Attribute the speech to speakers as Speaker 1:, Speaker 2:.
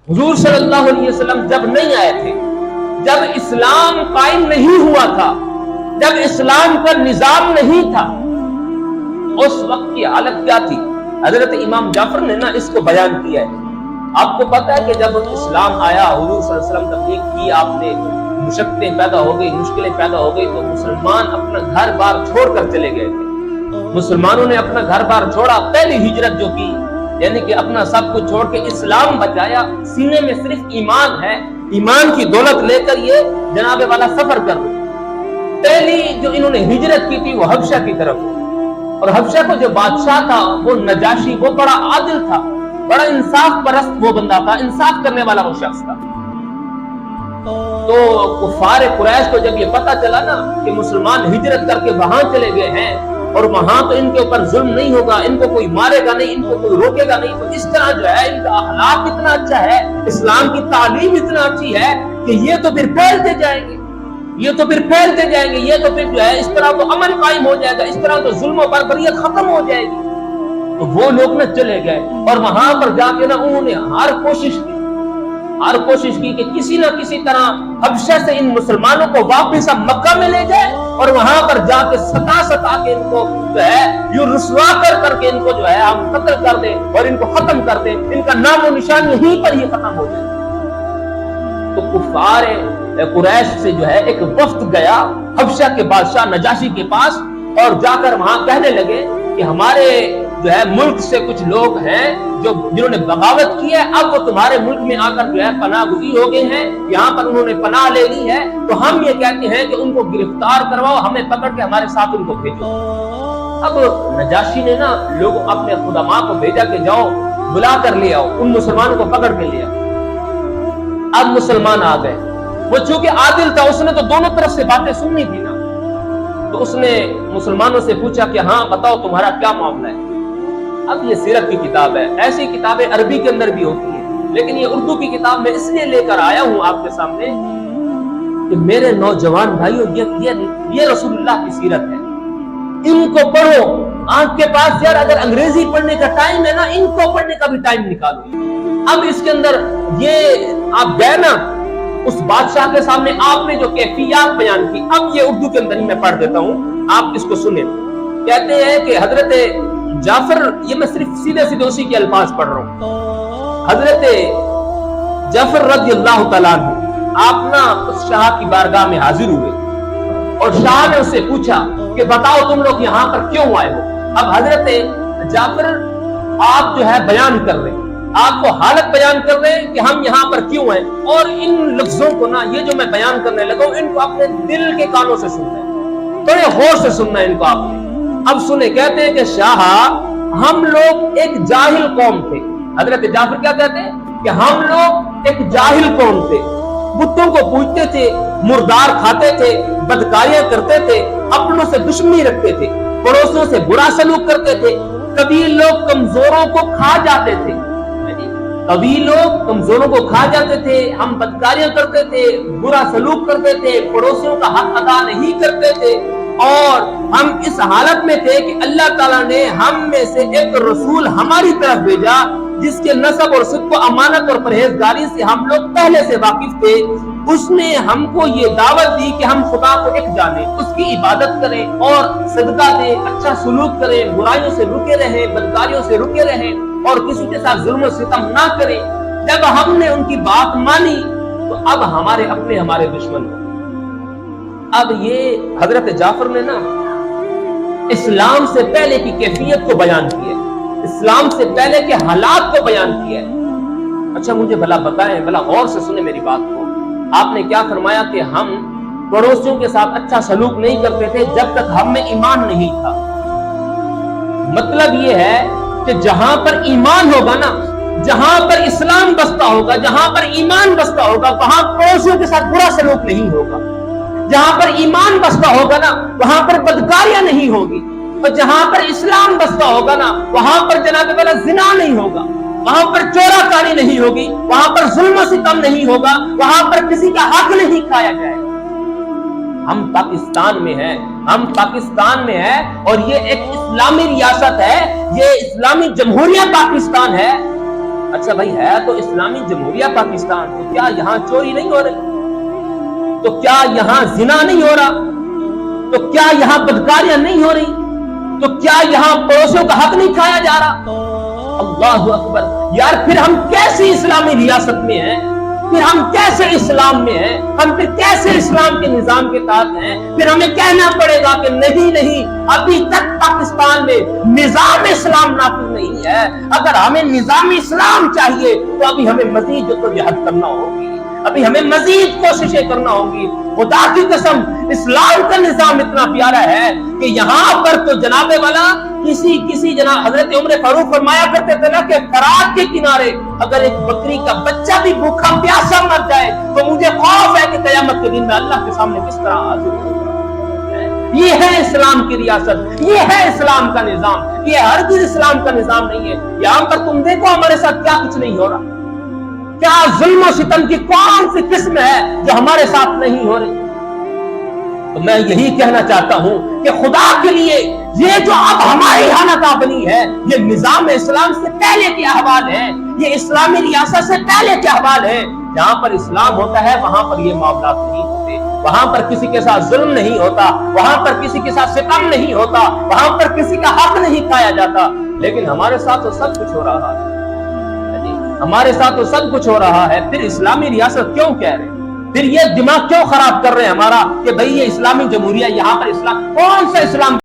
Speaker 1: حضور صلی اللہ علیہ وسلم جب نہیں آئے تھے، جب اسلام قائم نہیں ہوا تھا، جب اسلام کا نظام نہیں تھا، اس وقت کی حالت کیا تھی؟ حضرت امام جعفر نے نا اس کو بیان کیا ہے۔ آپ کو پتا ہے کہ جب اسلام آیا، حضور صلی اللہ علیہ وسلم تبلیغ کی، آپ نے مشقتیں پیدا ہو گئی، مشکلیں پیدا ہو گئی، تو مسلمان اپنا گھر بار چھوڑ کر چلے گئے تھے۔ مسلمانوں نے اپنا گھر بار چھوڑا، پہلی ہجرت جو کی، یعنی کہ اپنا سب کچھ چھوڑ کے اسلام بچایا، سینے میں صرف ایمان ہے، ایمان کی دولت لے کر یہ جناب والا سفر کر رہے۔ پہلی جو انہوں نے ہجرت کی تھی وہ حبشہ کی طرف، اور حبشہ کو جو بادشاہ تھا وہ نجاشی، وہ بڑا عادل تھا، بڑا انصاف پرست وہ بندہ تھا، انصاف کرنے والا وہ شخص تھا۔ تو کفار قریش کو جب یہ پتا چلا نا کہ مسلمان ہجرت کر کے وہاں چلے گئے ہیں اور وہاں تو ان کے اوپر ظلم نہیں ہوگا، ان کو کوئی مارے گا نہیں، ان کو کوئی روکے گا نہیں، تو اس طرح جو ہے ان کا اخلاق اتنا اچھا ہے، اسلام کی تعلیم اتنا اچھی ہے کہ یہ تو پھر پھیلتے جائیں گے، یہ تو پھر پھیلتے جائیں گے، یہ تو پھر جو ہے اس طرح تو امن قائم ہو جائے گا، اس طرح تو ظلم و بربریت ختم ہو جائے گی۔ تو وہ لوگ نہ چلے گئے اور وہاں پر جا کے نا انہوں نے ہر کوشش کی کہ کسی نہ کسی طرح حبشہ سے ان مسلمانوں کو واپس اب مکہ میں لے جائے اور وہاں پر جا کے ستا کے ان کو جو ہے یوں رسوا کر کے ان کو جو ہے ہم قتل کر دیں اور ان کو ختم کر دیں، ان کا نام و نشان یہیں پر ہی ختم ہو جائے۔ تو کفار قریش سے جو ہے ایک وفد گیا حبشہ کے بادشاہ نجاشی کے پاس اور جا کر وہاں کہنے لگے کہ ہمارے جو ہے ملک سے کچھ لوگ ہیں جنہوں نے بغاوت کی ہے، اب وہ تمہارے ملک میں آ کر جو ہے پناہ گزین ہو گئے ہیں، یہاں پر انہوں نے پناہ لے لی ہے، تو ہم یہ کہتے ہیں کہ ان کو گرفتار کرواؤ، ہمیں پکڑ کے ہمارے ساتھ ان کو بھیجو۔ اب نجاشی نے نا لوگ اپنے خدماء کو بھیجا کہ جاؤ بلا کر لے آؤ، ان مسلمانوں کو پکڑ کے لے آؤ۔ اب مسلمان آ گئے، وہ چونکہ عادل تھا، اس نے تو دونوں طرف سے باتیں سننی تھی نا، تو اس نے مسلمانوں سے پوچھا کہ ہاں بتاؤ تمہارا کیا معاملہ ہے۔ اب یہ سیرت کی کتاب ہے، ایسی کتابیں عربی کے اندر بھی ہوتی ہیں، لیکن یہ اردو کی کتاب میں اس لیے لے کر آیا ہوں آپ کے سامنے کہ میرے نوجوان بھائیوں یہ رسول اللہ کی سیرت ہے، ان کو پڑھو۔ آپ کے پاس یار اگر انگریزی پڑھنے کا ٹائم ہے نا، ان کو پڑھنے کا بھی ٹائم نکالو۔ اب اس کے اندر یہ آپ گئے نا اس بادشاہ کے سامنے، آپ نے جو کیفیات بیان کی، اب یہ اردو کے اندر ہی میں پڑھ دیتا ہوں، آپ اس کو سنیں۔ کہتے ہیں کہ حضرت جعفر، یہ میں صرف سیدھے اسی کے الفاظ پڑھ رہا ہوں، حضرت جعفر رضی اللہ تعالیٰ عنہ آپ نا اس شاہ کی بارگاہ میں حاضر ہوئے اور شاہ نے اس سے پوچھا کہ بتاؤ تم لوگ یہاں پر کیوں آئے ہو۔ اب حضرت جعفر آپ جو ہے بیان کر رہے ہیں، آپ کو حالت بیان کر رہے ہیں کہ ہم یہاں پر کیوں آئے، اور ان لفظوں کو نا یہ جو میں بیان کرنے لگا ہوں ان کو اپنے دل کے کانوں سے سننا ہے، بڑے غور سے سننا ہے ان کو آپ نے۔ اب سنیں، کہتے ہیں کہ شاہ ہم لوگ ایک جاہل قوم تھے۔ حضرت جعفر کیا کہتے ہیں کہ ہم لوگ ایک جاہل قوم تھے، بتوں کو پوجتے تھے، مردار کھاتے تھے، بدکاریاں کرتے تھے، اپنوں سے دشمنی رکھتے تھے، پڑوسیوں سے برا سلوک کرتے تھے، کبھی لوگ کمزوروں کو کھا جاتے تھے، ہم بدکاریاں کرتے تھے، برا سلوک کرتے تھے، پڑوسیوں کا حق ادا نہیں کرتے تھے، اور ہم اس حالت میں تھے کہ اللہ تعالیٰ نے ہم میں سے ایک رسول ہماری طرف بھیجا جس کے نسب اور صدق و امانت اور پرہیزگاری سے ہم لوگ پہلے سے واقف تھے۔ اس نے ہم کو یہ دعوت دی کہ ہم خدا کو ایک جانیں، اس کی عبادت کریں اور صدقہ دیں، اچھا سلوک کریں، برائیوں سے رکے رہیں، بدکاریوں سے رکے رہیں، اور کسی کے ساتھ ظلم و ستم نہ کریں۔ جب ہم نے ان کی بات مانی تو اب ہمارے اپنے ہمارے دشمن ہو۔ اب یہ حضرت جعفر نے نا اسلام سے پہلے کی کیفیت کو بیان کیا، اسلام سے پہلے کے حالات کو بیان کیا ہے۔ اچھا مجھے بھلا بتائیں، بھلا غور سے سنیں میری بات کو، آپ نے کیا فرمایا کہ ہم پڑوسیوں کے ساتھ اچھا سلوک نہیں کرتے تھے جب تک ہم میں ایمان نہیں تھا۔ مطلب یہ ہے کہ جہاں پر ایمان ہوگا نا، جہاں پر اسلام بستا ہوگا، جہاں پر ایمان بستا ہوگا، وہاں پڑوسیوں کے ساتھ برا سلوک نہیں ہوگا۔ جہاں پر ایمان بستا ہوگا نا وہاں پر بدکاریاں نہیں ہوگی، اور جہاں پر اسلام بستا ہوگا نا وہاں پر جناب والا زنا نہیں ہوگا، وہاں پر چورا کاری نہیں ہوگی، وہاں پر ظلم و ستم نہیں ہوگا، وہاں پر کسی کا حق نہیں کھایا جائے گا۔ ہم پاکستان میں ہیں اور یہ ایک اسلامی ریاست ہے، یہ اسلامی جمہوریہ پاکستان ہے، اچھا بھائی ہے تو اسلامی جمہوریہ پاکستان، تو کیا یہاں چوری نہیں ہو رہی؟ تو کیا یہاں زنا نہیں ہو رہا؟ تو کیا یہاں بدکاریاں نہیں ہو رہی؟ تو کیا یہاں پڑوسیوں کا حق نہیں کھایا جا رہا؟ اللہ اکبر! یار پھر ہم کیسی اسلامی ریاست میں ہیں؟ پھر ہم کیسے اسلام میں ہیں؟ ہم پھر کیسے اسلام کے نظام کے تحت ہیں؟ پھر ہمیں کہنا پڑے گا کہ نہیں ابھی تک پاکستان میں نظام اسلام نافذ نہیں ہے، اگر ہمیں نظام اسلام چاہیے تو ابھی ہمیں مزید جدوجہد کرنا ہوگی، ابھی ہمیں مزید کوششیں کرنا ہوگی۔ خدا کی قسم اسلام کا نظام اتنا پیارا ہے کہ یہاں پر تو جناب والا کسی جناب حضرت عمر فاروق فرمایا کرتے تھے نا کہ فرات کے کنارے اگر ایک بکری کا بچہ بھی بھوکا پیاسا مر جائے تو مجھے خوف ہے کہ قیامت کے دن میں اللہ کے سامنے کس طرح حاضر ہوگا۔ یہ ہے اسلام کی ریاست، یہ ہے اسلام کا نظام، یہ ہرگز اسلام کا نظام نہیں ہے۔ یہاں پر تم دیکھو ہمارے ساتھ کیا کچھ نہیں ہو رہا، کیا ظلم و ستم کی کون سی قسم ہے جو ہمارے ساتھ نہیں ہو رہی۔ تو میں یہی کہنا چاہتا ہوں کہ خدا کے لیے یہ جو اب ہماری حالت بنی ہے، یہ نظام اسلام سے پہلے کے احوال ہیں، یہ اسلامی ریاست سے پہلے کے احوال ہیں۔ جہاں پر اسلام ہوتا ہے وہاں پر یہ معاملات نہیں ہوتے، وہاں پر کسی کے ساتھ ظلم نہیں ہوتا، وہاں پر کسی کے ساتھ ستم نہیں ہوتا، وہاں پر کسی کا حق نہیں کھایا جاتا۔ لیکن ہمارے ساتھ تو سب کچھ ہو رہا ہے، ہمارے ساتھ تو سب کچھ ہو رہا ہے، پھر اسلامی ریاست کیوں کہہ رہے ہیں؟ پھر یہ دماغ کیوں خراب کر رہے ہیں ہمارا کہ بھئی یہ اسلامی جمہوریہ، یہاں پر اسلام کون سا اسلام